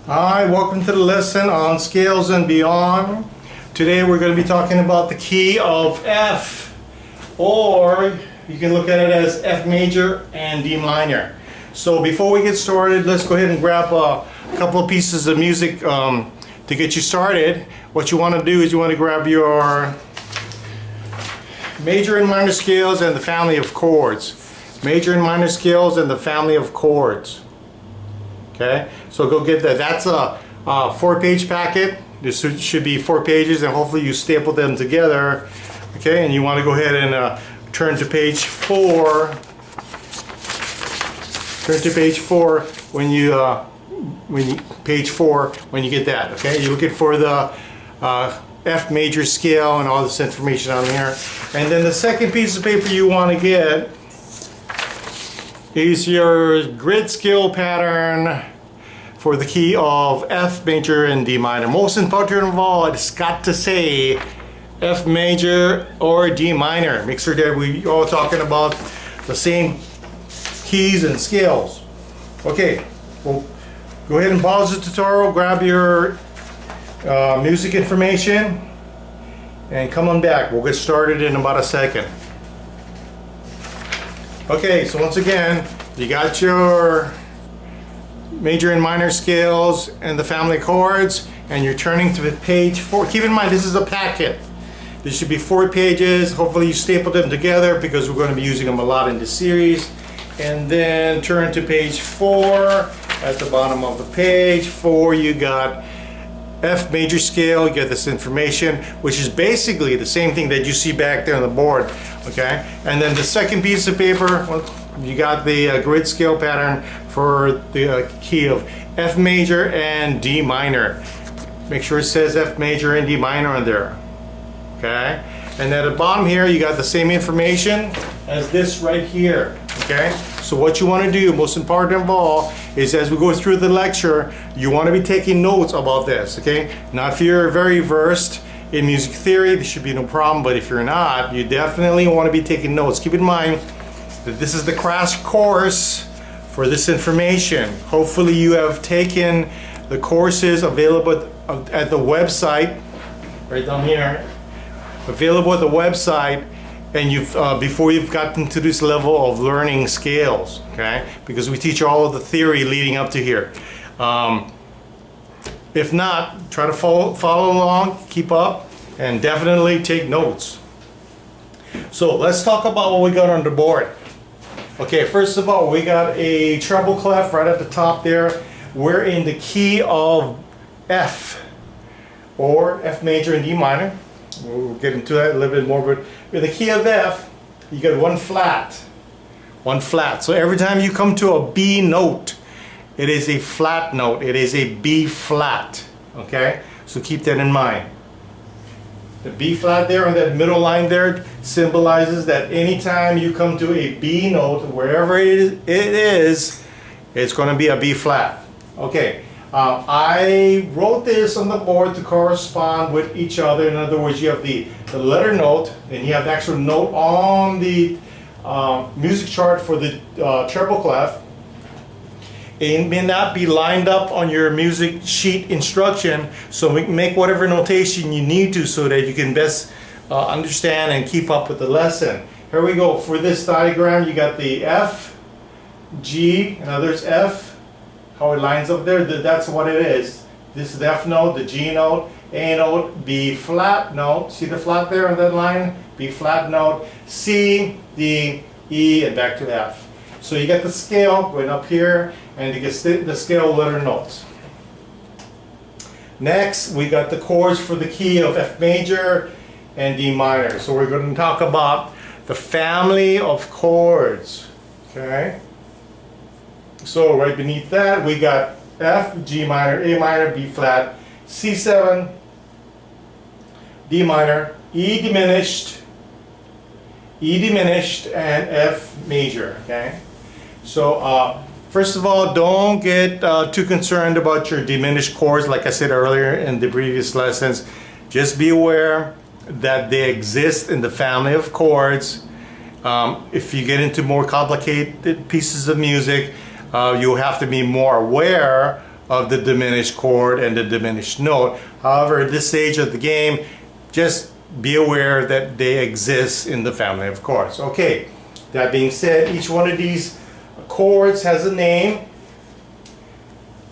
Hi, welcome to the lesson on scales and beyond. Today we're going to be talking about the key of F, or you can look at it as F major and D minor. So before we get started, let's go ahead and grab a couple of pieces of music to get you started. What you want to do is you want to grab your major and minor scales and the family of chords. Major and minor scales and the family of chords. Okay, so go get that. That's a 4-page packet. This should be 4 pages, and hopefully you staple them together. Okay, and you want to go ahead and turn to page 4. Turn to page 4 when you get that. Okay, you're looking for the F major scale and all this information on here. And then the second piece of paper you want to get is your grid scale pattern for the key of F major and D minor. Most important of all, it's got to say F major or D minor. Make sure that we're all talking about the same keys and scales. Okay, well, go ahead and pause the tutorial, grab your music information, and come on back. We'll get started in about a second. Okay, so once again, you got your major and minor scales and the family chords, and you're turning to page 4. Keep in mind, this is a packet. This should be 4 pages. Hopefully you staple them together because we're going to be using them a lot in this series. And then turn to page 4. At the bottom of the page 4, you got F major scale. You get this information, which is basically the same thing that you see back there on the board. Okay, and then the second piece of paper, well, you got the grid scale pattern for the key of F major and D minor. Make sure it says F major and D minor on there. Okay, and at the bottom here you got the same information as this right here. Okay, so what you want to do, most important of all, is as we go through the lecture, you want to be taking notes about this. Okay, now if you're very versed in music theory, there should be no problem, but if you're not, you definitely want to be taking notes. Keep in mind that this is the crash course for this information. Hopefully you have taken the courses available at the website, right down here, available at the website, and you've before you've gotten to this level of learning scales, okay? Because we teach all of the theory leading up to here. If not, try to follow along, keep up, and definitely take notes. So let's talk about what we got on the board. Okay, first of all, we got a treble clef right at the top there. We're in the key of F, or F major and D minor. We'll get into that a little bit more, but with the key of F, you got one flat. One flat. So every time you come to a B note, it is a flat note. It is a B flat. Okay? So keep that in mind. The B flat there on that middle line there symbolizes that anytime you come to a B note, wherever it is, it's going to be a B flat. Okay. I wrote this on the board to correspond with each other. In other words, you have the letter note, and you have the actual note on the music chart for the treble clef. It may not be lined up on your music sheet instruction, so make whatever notation you need to so that you can best understand and keep up with the lesson. Here we go. For this diagram, you got the F, G, and there's F, how it lines up there. That's what it is. This is the F note, the G note, A note, B flat note. See the flat there on that line? B flat note, C, D, E, and back to F. So you get the scale going up here, and you get the scale letter notes. Next, we got the chords for the key of F major and D minor. So we're going to talk about the family of chords. Okay? So right beneath that, we got F, G minor, A minor, B flat, C7, D minor, E diminished, and F major. Okay? So first of all, don't get too concerned about your diminished chords. Like I said earlier in the previous lessons, just be aware that they exist in the family of chords. If you get into more complicated pieces of music, you'll have to be more aware of the diminished chord and the diminished note. However, at this stage of the game, just be aware that they exist in the family of chords. Okay, that being said, each one of these chords has a name.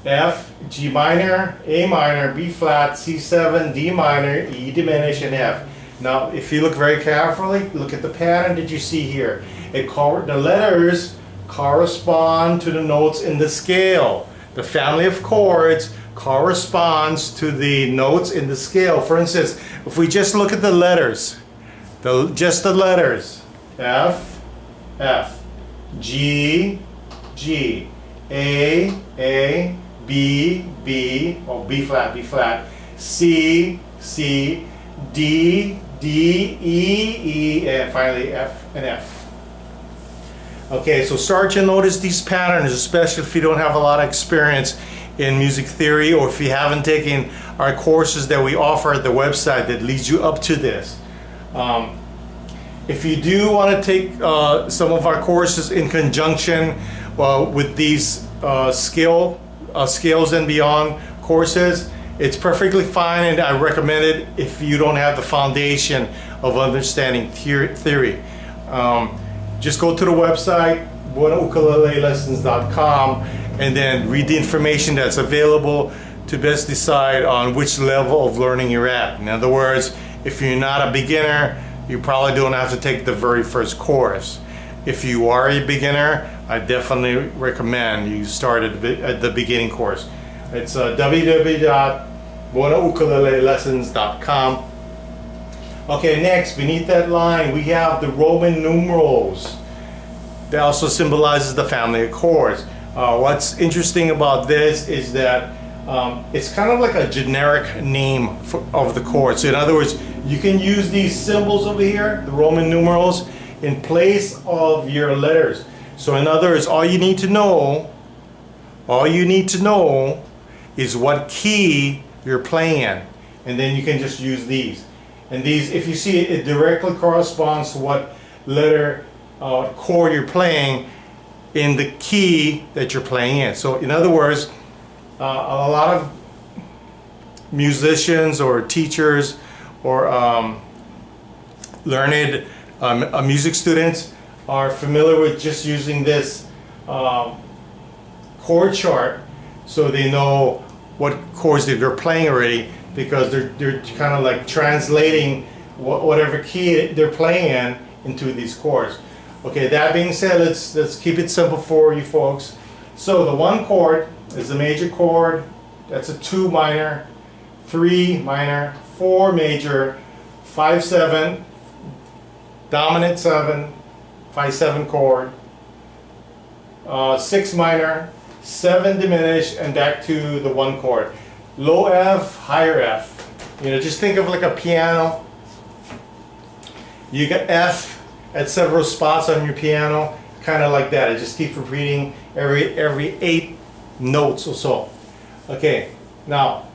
F, G minor, A minor, B flat, C7, D minor, E diminished, and F. Now, if you look very carefully, look at the pattern that you see here. The letters correspond to the notes in the scale. The family of chords corresponds to the notes in the scale. For instance, if we just look at the letters, just the letters, F, F, G, G, A, B, B, or B flat, C, C, D, D, E, and finally F and F. Okay, so start to notice these patterns, especially if you don't have a lot of experience in music theory, or if you haven't taken our courses that we offer at the website that leads you up to this. If you do want to take some of our courses in conjunction with these Scales and Beyond courses, it's perfectly fine, and I recommend it if you don't have the foundation of understanding theory. Just go to the website, buenaukulelelessons.com, and then read the information that's available to best decide on which level of learning you're at. In other words, if you're not a beginner, you probably don't have to take the very first course. If you are a beginner, I definitely recommend you start at the beginning course. It's www.buenaukulelelessons.com. Okay, next, beneath that line, we have the Roman numerals. That also symbolizes the family of chords. What's interesting about this is that it's kind of like a generic name of the chord. So in other words, you can use these symbols over here, the Roman numerals, in place of your letters. So in other words, all you need to know is what key you're playing in, and then you can just use these. And these, if you see it, it directly corresponds to what letter chord you're playing in the key that you're playing in. So in other words, a lot of musicians or teachers or learned music students are familiar with just using this chord chart, so they know what chords they're playing already, because they're kind of like translating whatever key they're playing in into these chords. Okay, that being said, let's keep it simple for you folks. So the 1 chord is the major chord. That's a 2 minor, 3 minor, 4 major, 5/7, dominant 7, 5/7 chord, 6 minor, 7 diminished, and back to the 1 chord. Low F, higher F. You know, just think of like a piano. You got F at several spots on your piano, kind of like that. It just keeps repeating every 8 notes or so. Okay, now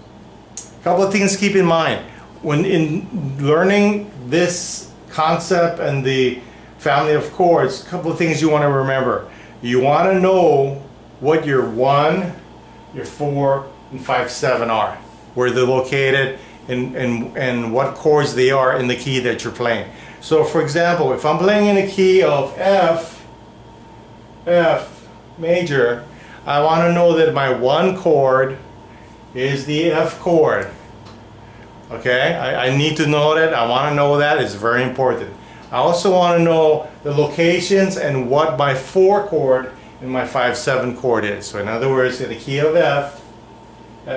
a couple of things to keep in mind when in learning this concept and the family of chords. A couple of things you want to remember. You want to know what your 1, your 4, and 5/7 are, where they're located, and what chords they are in the key that you're playing. So for example, if I'm playing in a key of F major, I want to know that my 1 chord is the F chord. Okay, I need to know that. I want to know that. It's very important. I also want to know the locations and what my 4 chord and my 5/7 chord is. So in other words, in the key of F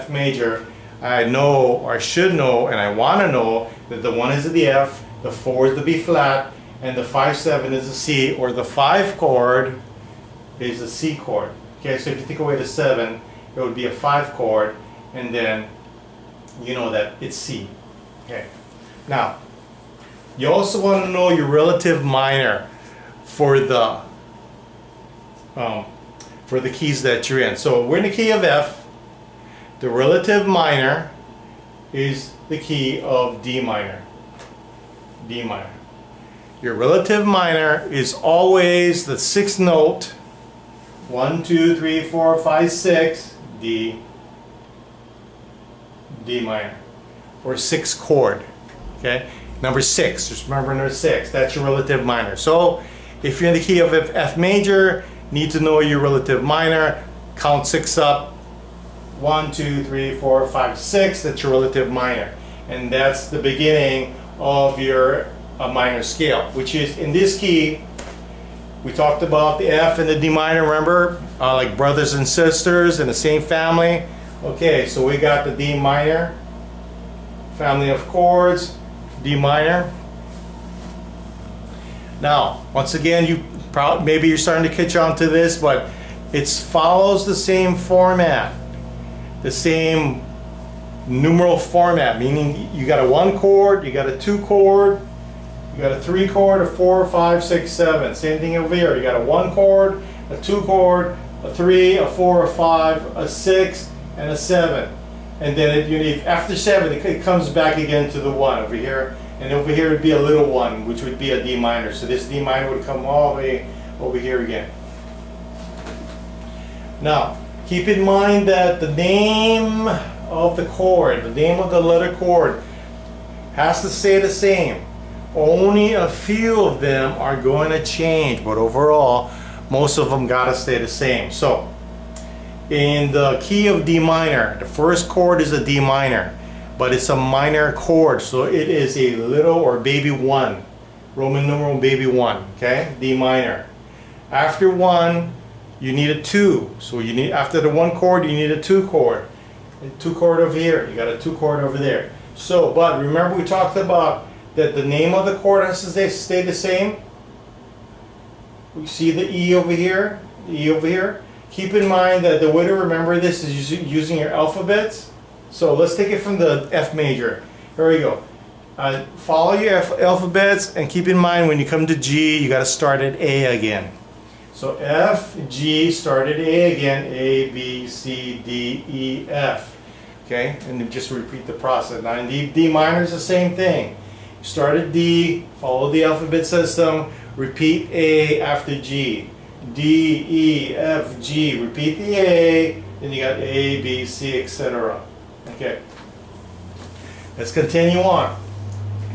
major, I know, or I should know, and I want to know that the 1 is the F, the 4 is the B flat, and the 5/7 is the C, or the 5 chord is the C chord. Okay, so if you take away the 7, it would be a 5 chord, and then you know that it's C. Okay, now you also want to know your relative minor for the keys that you're in. So we're in the key of F. The relative minor is the key of D minor. D minor. Your relative minor is always the 6th note. 1, 2, 3, 4, 5, 6. D. D minor, or 6th chord. Okay, number 6. Just remember number 6. That's your relative minor. So if you're in the key of F major, need to know your relative minor. Count 6 up. 1, 2, 3, 4, 5, 6. That's your relative minor, and that's the beginning of your minor scale, which is in this key. We talked about the F and the D minor, remember? Like brothers and sisters in the same family. Okay, so we got the D minor, family of chords, D minor. Now, once again, maybe you're starting to catch on to this, but it follows the same format, the same numeral format, meaning you got a 1 chord, you got a 2 chord, you got a 3 chord, a 4, 5, 6, 7. Same thing over here. You got a 1 chord, a 2 chord, a 3, a 4, a 5, a 6, and a 7. And then after 7, it comes back again to the 1 over here. And over here would be a little 1, which would be a D minor. So this D minor would come all the way over here again. Now, keep in mind that the name of the chord, the name of the letter chord, has to stay the same. Only a few of them are going to change, but overall, most of them gotta stay the same. So, in the key of D minor, the first chord is a D minor, but it's a minor chord, so it is a little or baby 1, Roman numeral baby 1, okay? D minor. After 1, you need a 2, so you need, after the 1 chord, you need a 2 chord. A 2 chord over here, you got a 2 chord over there. So, but remember we talked about that the name of the chord has to stay the same. We see the E over here, the E over here. Keep in mind that the way to remember this is using your alphabets. So let's take it from the F major. Here we go. Follow your alphabets, and keep in mind when you come to G, you got to start at A again. So F, G, start at A again. A, B, C, D, E, F. Okay, and then just repeat the process. Now in D minor is the same thing. Start at D, follow the alphabet system, repeat A after G. D, E, F, G, repeat the A, then you got A, B, C, etc. Okay. Let's continue on.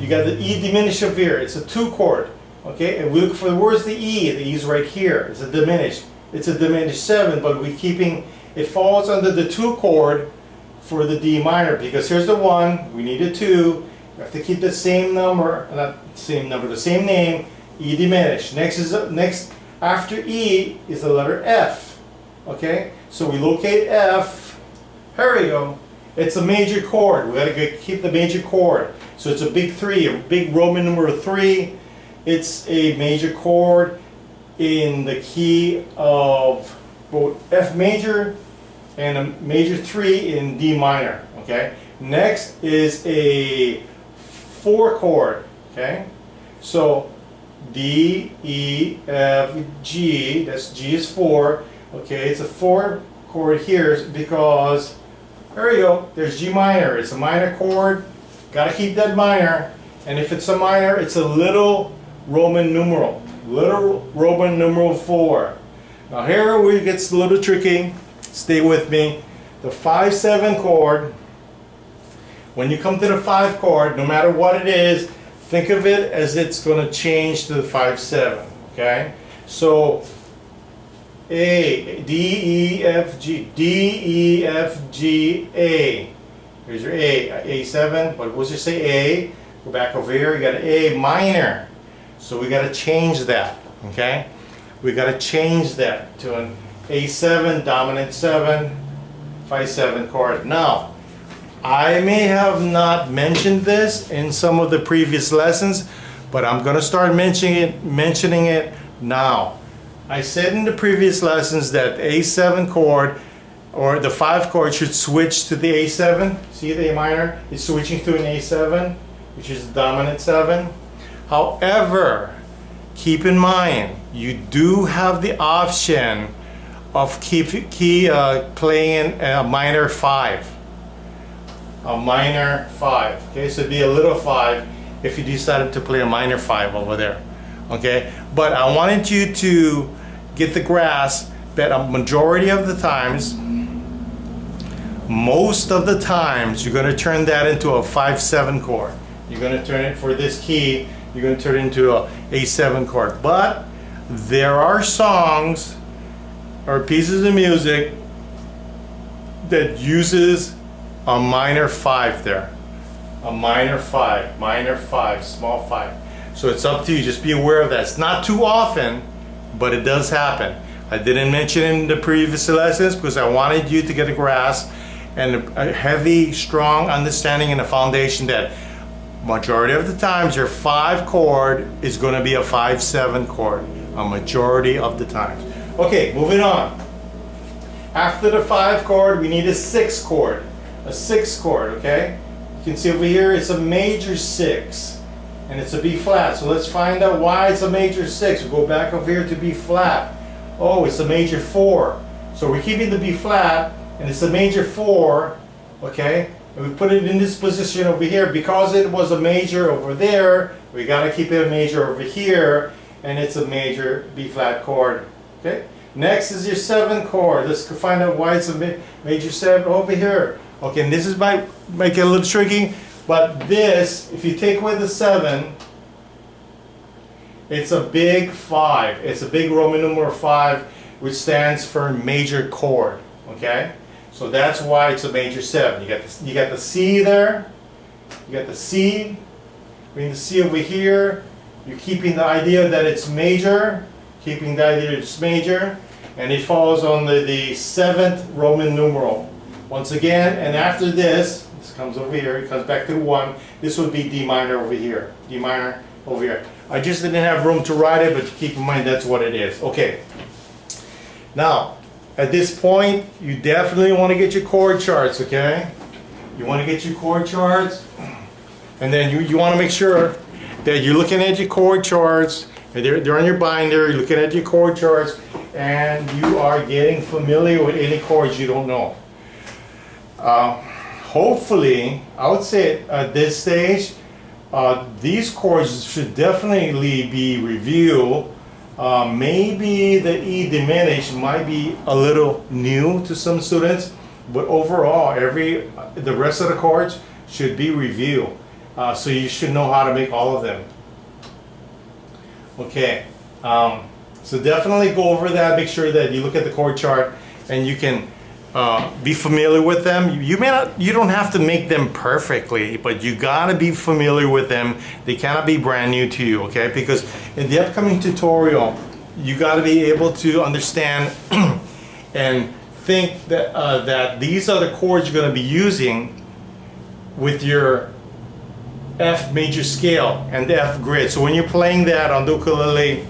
You got the E diminished up here. It's a 2 chord. Okay, and we look for where's the E? The E is right here. It's a diminished. It's a diminished 7, but we're keeping, it falls under the 2 chord for the D minor, because here's the 1, we need a 2. You have to keep the same number, not same number, the same name, E diminished. Next after E is the letter F. Okay, so we locate F. Here we go. It's a major chord. We gotta keep the major chord. So it's a big 3, a big Roman number 3. It's a major chord in the key of both F major and a major 3 in D minor. Okay. Next is a 4 chord. Okay. So D, E, F, G. That's G is 4. Okay. It's a 4 chord here because there you go. There's G minor. It's a minor chord. Gotta keep that minor. And if it's a minor, it's a little Roman numeral. Little Roman numeral 4. Now here where it gets a little tricky. Stay with me. The 5-7 chord. When you come to the 5 chord, no matter what it is, think of it as it's going to change to the 5-7. Okay? So A, D, E, F, G, D, E, F, G, A. Here's your A, A7, but we'll just say A. Go back over here, you got an A minor. So we got to change that, okay? We got to change that to an A7, dominant 7, 5-7 chord. Now, I may have not mentioned this in some of the previous lessons, but I'm going to start mentioning it now. I said in the previous lessons that the A7 chord or the 5 chord should switch to the A7. See the A minor is switching to an A7, which is the dominant 7. However, keep in mind, you do have the option of playing a minor 5. A minor 5. Okay, so it'd be a little 5 if you decided to play a minor 5 over there. Okay, but I wanted you to get the grasp that a majority of the times, most of the times you're going to turn that into a 5/7 chord. You're going to turn it for this key, you're going to turn it into a A7 chord. But there are songs or pieces of music that uses a minor 5 there. A minor 5, small 5. So it's up to you, just be aware of that. It's not too often, but it does happen. I didn't mention it in the previous lessons because I wanted you to get a grasp and a heavy, strong understanding and a foundation that majority of the times your 5 chord is going to be a 5/7 chord. A majority of the times. Okay, moving on. After the 5 chord, we need a 6 chord. A 6 chord, okay? You can see over here it's a major 6 and it's a B flat. So let's find out why it's a major 6. We'll go back over here to B flat. Oh, it's a major 4. So we're keeping the B flat and it's a major 4, okay? And we put it in this position over here because it was a major over there. We got to keep it a major over here, and it's a major B flat chord, okay? Next is your 7 chord. Let's find out why it's a major 7 over here. Okay, and this is might make it a little tricky, but this, if you take away the 7, it's a big 5. It's a big Roman numeral 5, which stands for major chord, okay? So that's why it's a major 7. You got the C there. You got the C. Bring the C over here. You're keeping the idea that it's major. Keeping the idea that it's major. And it falls on the 7th Roman numeral. Once again, and after this comes over here. It comes back to the 1. This would be D minor over here. D minor over here. I just didn't have room to write it, but keep in mind that's what it is. Okay. Now, at this point, you definitely want to get your chord charts, okay? You want to get your chord charts, and then you want to make sure that you're looking at your chord charts, and they're on your binder, you're looking at your chord charts, and you are getting familiar with any chords you don't know. Hopefully, I would say at this stage, these chords should definitely be reviewed. Maybe the E diminished might be a little new to some students, but overall, the rest of the chords should be reviewed. So you should know how to make all of them. Okay, so definitely go over that. Make sure that you look at the chord chart and you can be familiar with them. You don't have to make them perfectly, but you gotta be familiar with them. They cannot be brand new to you, okay? Because in the upcoming tutorial, you gotta be able to understand and think that that these are the chords you're gonna be using with your F major scale and the F grid. So when you're playing that on the ukulele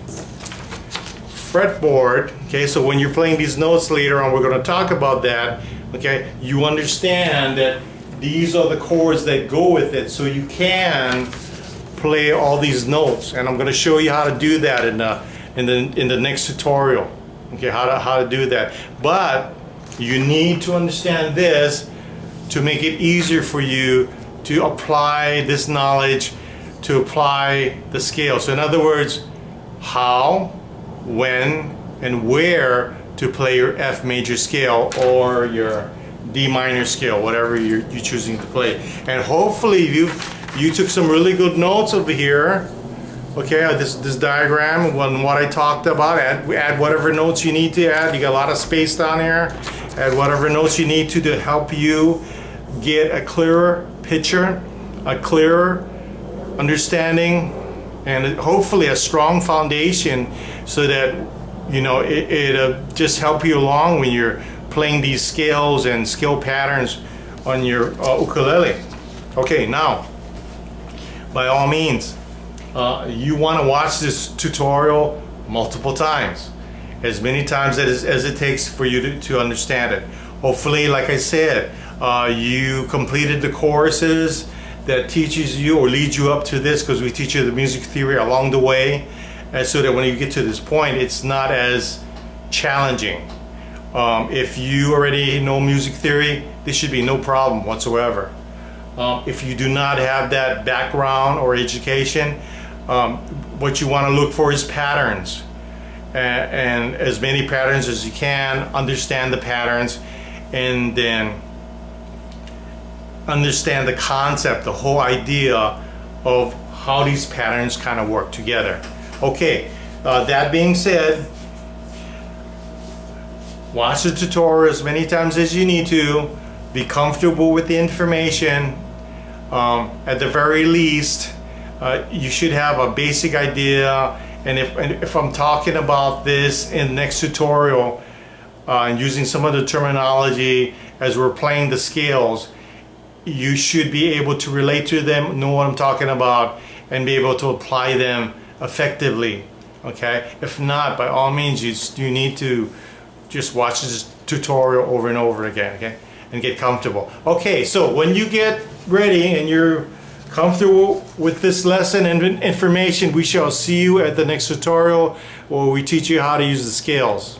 fretboard, okay, so when you're playing these notes later on, we're going to talk about that, okay, you understand that these are the chords that go with it, so you can play all these notes, and I'm going to show you how to do that in the next tutorial, okay, how to do that. But you need to understand this to make it easier for you to apply this knowledge, to apply the scale. So in other words, how, when, and where to play your F major scale or your D minor scale, whatever you're choosing to play. And hopefully you took some really good notes over here. Okay, this diagram, what I talked about, add whatever notes you need to add. You got a lot of space down here. Add whatever notes you need to help you get a clearer picture, a clearer understanding, and hopefully a strong foundation, so that you know it'll just help you along when you're playing these scales and scale patterns on your ukulele. Okay, now by all means, you want to watch this tutorial multiple times, as many times as it takes for you to understand it. Hopefully, like I said, you completed the courses that teaches you or leads you up to this, because we teach you the music theory along the way, and so that when you get to this point, it's not as challenging. If you already know music theory, this should be no problem whatsoever. If you do not have that background or education, what you want to look for is patterns, and as many patterns as you can, understand the patterns, and then understand the concept, the whole idea of how these patterns kind of work together. Okay, that being said, watch the tutorial as many times as you need to. Be comfortable with the information. At the very least, you should have a basic idea. And if I'm talking about this in the next tutorial and using some of the terminology as we're playing the scales, you should be able to relate to them, know what I'm talking about, and be able to apply them effectively. Okay? If not, by all means, you need to just watch this tutorial over and over again, okay? And get comfortable. Okay, so when you get ready and you're comfortable with this lesson and information, we shall see you at the next tutorial where we teach you how to use the scales.